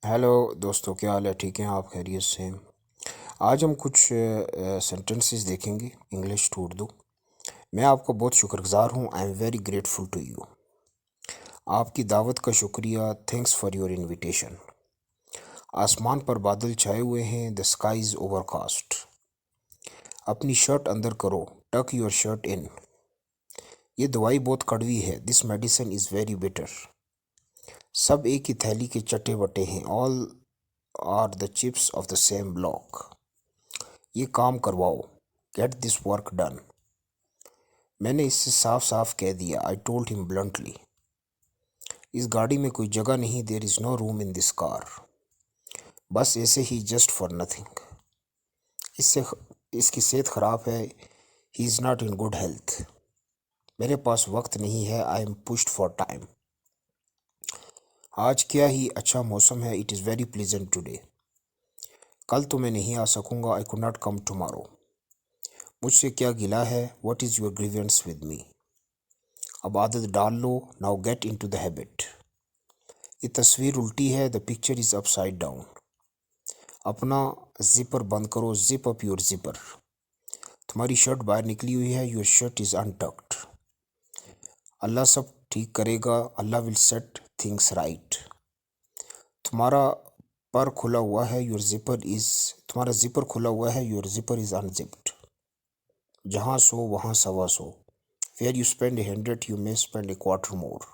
Hello दोस्तों, क्या हाल है? ठीक हैं आप? खैरियत से हैं? आज हम कुछ सेंटेंसेस देखेंगे, इंग्लिश टू उर्दू। मैं आपका बहुत शुक्रगुजार हूँ। I am very grateful to you. आपकी दावत का शुक्रिया। Thanks for your invitation. आसमान पर बादल छाए हुए हैं। The sky is overcast. अपनी शर्ट अंदर करो। टक योर शर्ट इन। ये दवाई बहुत कड़वी है। This medicine is very bitter. सब एक ही थैली के चट्टे बट्टे हैं। All are the chips of the same block. ये काम करवाओ। Get this work done. मैंने इससे साफ साफ कह दिया। I told him bluntly. इस गाड़ी में कोई जगह नहीं। There is no room in this car. बस ऐसे ही, जस्ट फॉर नथिंग। इससे इसकी सेहत ख़राब है। He is not in good health. मेरे पास वक्त नहीं है। I am pushed for time. आज क्या ही अच्छा मौसम है। It is very pleasant today. कल तो मैं नहीं आ सकूँगा। I could not come tomorrow. मुझसे क्या गिला है? What is your grievance with me? अब आदत डाल लो। Now get into the habit. ये तस्वीर उल्टी है। The picture is upside down. अपना जिपर बंद करो। Zip up your zipper. तुम्हारी शर्ट बाहर निकली हुई है। Your shirt is untucked. अल्लाह सब ठीक करेगा। अल्लाह विल सेट थिंग्स राइट। तुम्हारा पर खुला हुआ है। तुम्हारा जिपर खुला हुआ है। Your zipper is unzipped. जहाँ सो वहाँ सवा सो। Where you spend 100 you may spend a quarter more.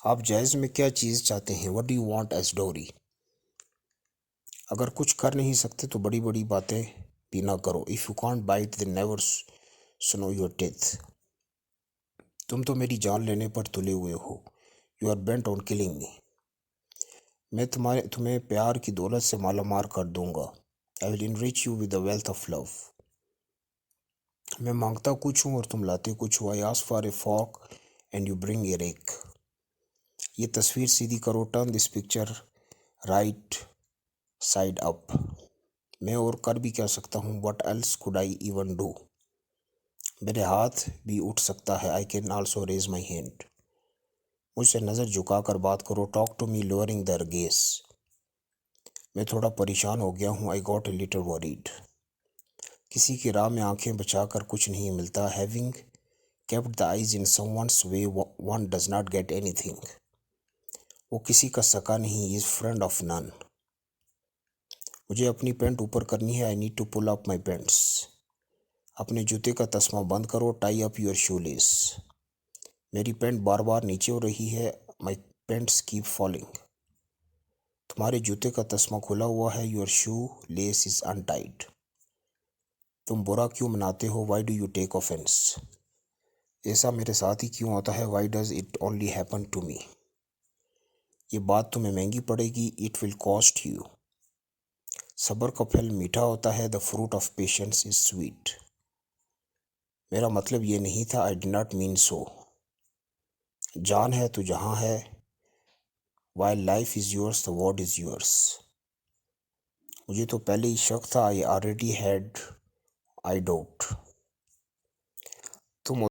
आप जायज़ में क्या चीज़ चाहते हैं? What do you want as dowry? अगर कुछ कर नहीं सकते तो बड़ी बड़ी बातें भी ना करो। If you can't bite then never snow your teeth. तुम तो मेरी जान लेने पर तुले हुए हो। You are bent on killing me. मैं तुम्हें प्यार की दौलत से माला मार कर दूंगा। I will enrich you with the wealth of love. मैं मांगता कुछ हूँ और तुम लाते कुछ हो। I ask for a fork and you bring a rake. ये तस्वीर सीधी करो। Turn this picture right side up. मैं और कर भी क्या सकता हूँ? What else could I even do? मेरे हाथ भी उठ सकता है। I can also raise my hand. मुझसे नज़र झुकाकर बात करो। Talk to me lowering the guess. मैं थोड़ा परेशान हो गया हूँ। I got a little worried. किसी की राह में आंखें बचाकर कुछ नहीं मिलता। Having kept the eyes in someone's way one does not get anything. वो किसी का सका नहीं। Is friend of none. मुझे अपनी पैंट ऊपर करनी है। I need to pull up my pants. अपने जूते का तस्मा बंद करो। Tie up your shoe lace. मेरी पैंट बार बार नीचे हो रही है। My pants keep falling. तुम्हारे जूते का तस्मा खुला हुआ है। Your shoe lace is untied. तुम बुरा क्यों मनाते हो? Why do you take offence? ऐसा मेरे साथ ही क्यों होता है? Why does it only happen to me? ये बात तुम्हें महंगी पड़ेगी। It will cost you. सब्र का फल मीठा होता है। The fruit of patience is sweet. मेरा मतलब ये नहीं था। I did not mean so. जान है तो जहाँ है। While life is yours the word is yours. मुझे तो पहले ही शक था। I already had I doubt. तुम